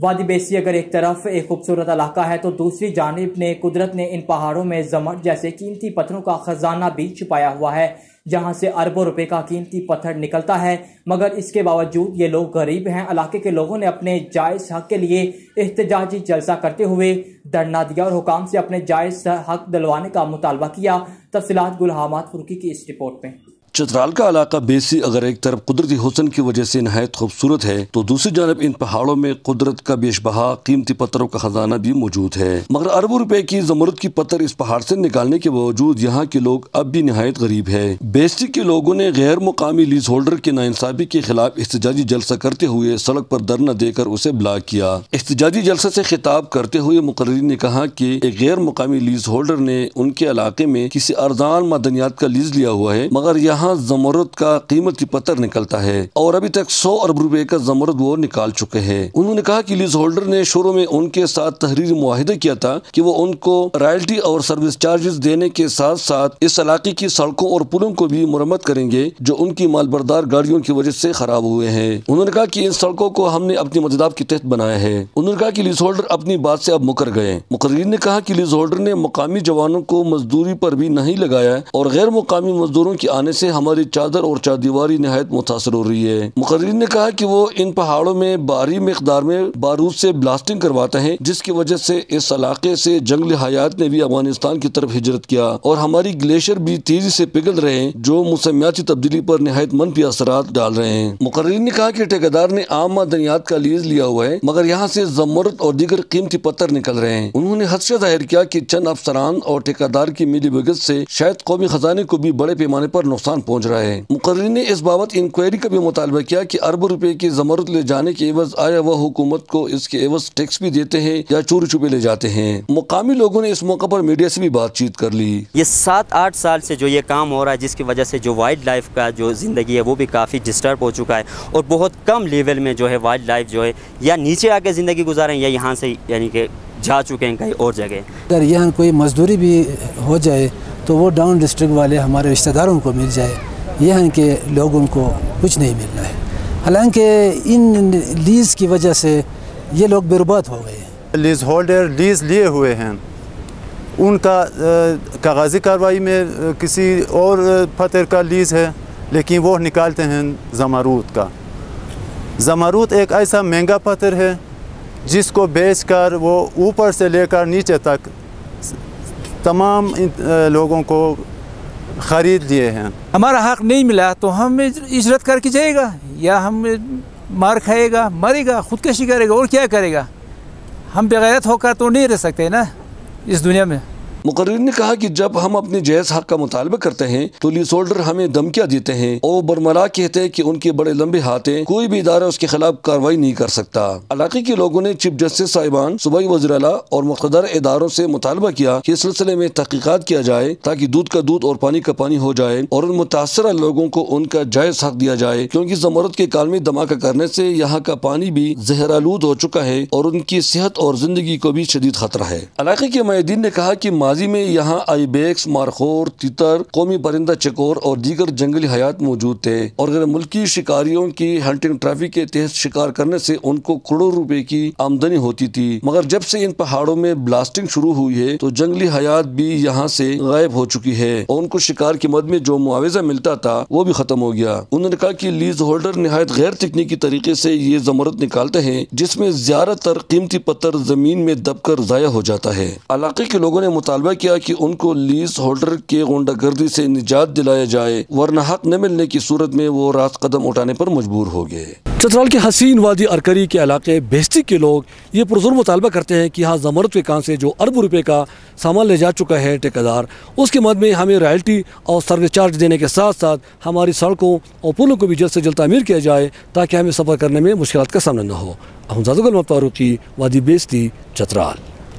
वादी बेसी अगर एक तरफ एक खूबसूरत इलाका है तो दूसरी जानिब ने कुदरत ने इन पहाड़ों में ज़मर जैसे कीमती पत्थरों का खजाना भी छुपाया हुआ है, जहां से अरबों रुपए का कीमती पत्थर निकलता है। मगर इसके बावजूद ये लोग गरीब हैं। इलाके के लोगों ने अपने जायज़ हक के लिए एहतजाजी जलसा करते हुए धरना दिया और हुकाम से अपने जायज़ हक दिलवाने का मुतालबा किया। तफसीलात गुल हमाद फुर्की की इस रिपोर्ट में। चतराल का इलाका बेसी अगर एक तरफ कुदरती हुस्न की वजह से नहायत खूबसूरत है तो दूसरी जानब इन पहाड़ों में कुदरत का बेशबहा कीमती पत्थरों का खजाना भी मौजूद है। मगर अरबों रुपए की ज़मरुद की पत्थर इस पहाड़ से निकालने के बावजूद यहाँ के लोग अब भी नहायत गरीब है। बेसी के लोगों ने गैर मुकामी लीज होल्डर के नाइंसाफी के खिलाफ एहतजाजी जलसा करते हुए सड़क पर धरना देकर उसे ब्लॉक किया। एहतजाजी जलसे से खिताब करते हुए मुकर्रिर ने कहा कि एक गैर मुकामी लीज होल्डर ने उनके इलाके में किसी अर्जान मादनियात का लीज लिया हुआ है, मगर यहाँ ज़मरुद का कीमती पत्थर निकलता है और अभी तक 100 अरब रुपए का ज़मरुद वो निकाल चुके हैं। उन्होंने कहा कि लीज होल्डर ने शुरू में उनके साथ तहरीरी मुआहिदा किया था कि वो उनको रॉयल्टी और सर्विस चार्जेस देने के साथ साथ इस इलाके की सड़कों और पुलों को भी मुरम्मत करेंगे जो उनकी मालबरदार गाड़ियों की वजह से खराब हुए हैं। उन्होंने कहा कि इन सड़कों को हमने अपनी मददाब के तहत बनाया है। उन्होंने कहा कि लीज होल्डर अपनी बात से अब मुकर गए। मुकर्रिर ने कहा कि लीज होल्डर ने मुकामी जवानों को मजदूरी पर भी नहीं लगाया और गैर मुकामी मजदूरों के आने से हमारी चादर और चारदीवारी निहायत मुतासर हो रही है। मुकर्रिर ने कहा कि वो इन पहाड़ों में भारी मिकदार में बारूद से ब्लास्टिंग करवाते हैं, जिसकी वजह से इस इलाके से जंगली हयात ने भी अफगानिस्तान की तरफ हिजरत किया और हमारी ग्लेशियर भी तेजी से पिघल रहे हैं जो मौसमियाती तब्दीली पर निहायत मनफी असरात डाल रहे हैं। मुकर्रिर ने कहा कि ठेकेदार ने आम मादनियात का लीज लिया हुआ है, मगर यहाँ से ज़मरुद और दीगर कीमती पत्थर निकल रहे हैं। उन्होंने खदशा जाहिर किया कि चंद अफसरान और ठेकेदार की मिलीभगत से शायद कौमी खजाने को भी बड़े पैमाने पर नुकसान पहुँच रहा है। मुकर्रिर ने इस बाबत इंक्वायरी का भी मुतालबा किया कि अरबों रुपए की ज़मरुद ले जाने के एवज आया वह हुकूमत को इसके एवज टैक्स भी देते हैं या चोरी छुपे ले जाते हैं। मुकामी लोगों ने इस मौके पर मीडिया से भी बातचीत कर ली। ये 7-8 साल से जो ये काम हो रहा है, जिसकी वजह से जो वाइल्ड लाइफ का जो ज़िंदगी है वो भी काफ़ी डिस्टर्ब हो चुका है और बहुत कम लेवल में जो है वाइल्ड लाइफ जो है या नीचे आके ज़िंदगी गुजारें या यहाँ से यानी कि जा चुके हैं कहीं और जगह। अगर यहाँ कोई मजदूरी भी हो जाए तो वो डाउन डिस्ट्रिक्ट वाले हमारे रिश्तेदारों को मिल जाए, यहाँ के लोगों को कुछ नहीं मिल रहा है। हालांकि इन लीज़ की वजह से ये लोग बर्बाद हो गए। लीज़ होल्डर लीज़ लिए हुए हैं, उनका कागज़ी कार्रवाई में किसी और पत्थर का लीज़ है, लेकिन वो निकालते हैं ज़मरुद का। ज़मरुद एक ऐसा महंगा पत्थर है जिसको बेचकर वो ऊपर से लेकर नीचे तक तमाम लोगों को ख़रीद लिए हैं। हमारा हक नहीं मिला तो हम इजरत करके जाएगा या हम मार खाएगा, मरेगा, खुदकशी करेगा और क्या करेगा। हम बेगैरत होकर तो नहीं रह सकते ना इस दुनिया में। मुकर्रिर ने कहा कि जब हम अपने जायज़ हक का मुतालबा करते हैं तो लीज होल्डर हमें धमकियाँ देते हैं और बरमला कहते हैं कि उनके बड़े लंबे हाथ हैं, कोई भी इदारा उसके खिलाफ कार्रवाई नहीं कर सकता। इलाके के लोगों ने चीफ जस्टिस साहिबान, सूबाई वज़ीर आला और मुक़्तदर इदारों से मुतालबा किया कि इस सिलसिले में तहकीकात किया जाए ताकि दूध का दूध और पानी का पानी हो जाए और उन मुतासरा लोगों को उनका जायज़ हक दिया जाए, क्योंकि ज़मरुद के काल में धमाका करने से यहाँ का पानी भी जहरालूद हो चुका है और उनकी सेहत और जिंदगी को भी शदीद खतरा है। इलाके के मुआहिदीन ने कहा कि माजी में यहाँ आईबेक्स, मारखोर, तितर, कौमी परिंदा चकोर और दीगर जंगली हयात मौजूद थे और गैर मुल्की शिकारियों की हंटिंग ट्रैफिक के तहत शिकार करने से उनको करोड़ों रुपए की आमदनी होती थी। मगर जब से इन पहाड़ों में ब्लास्टिंग शुरू हुई है तो जंगली हयात भी यहाँ से गायब हो चुकी है और उनको शिकार की मद में जो मुआवजा मिलता था वो भी खत्म हो गया। उन्होंने कहा कि लीज होल्डर निहायत गैर तकनीकी तरीके से ये ज़मरुद निकालते हैं, जिसमें ज्यादातर कीमती पत्थर जमीन में दबकर ज़ाया हो जाता है। इलाके के लोगों ने मुतालबा किया कि उनको लीज होल्डर के गुंडागर्दी से निजात दिलाया जाए, वरना हक न मिलने की सूरत में वो रात कदम उठाने पर मजबूर हो गए। चतराल के हसीन वादी अरकरी के इलाके बेस्ती के लोग ये पुरज़ोर मुतालबा करते हैं कि यहाँ ज़मरुद के काम से जो अरबों रुपए का सामान ले जा चुका है ठेकेदार, उसके मद में हमें रॉयल्टी और सर्विस चार्ज देने के साथ साथ हमारी सड़कों और पुलों को भी जल्द से जल्द तामीर किया जाए ताकि हमें सफ़र करने में मुश्किलात का सामना न हो। अहमद फारूकी, वादी बेस्ती, चतराल।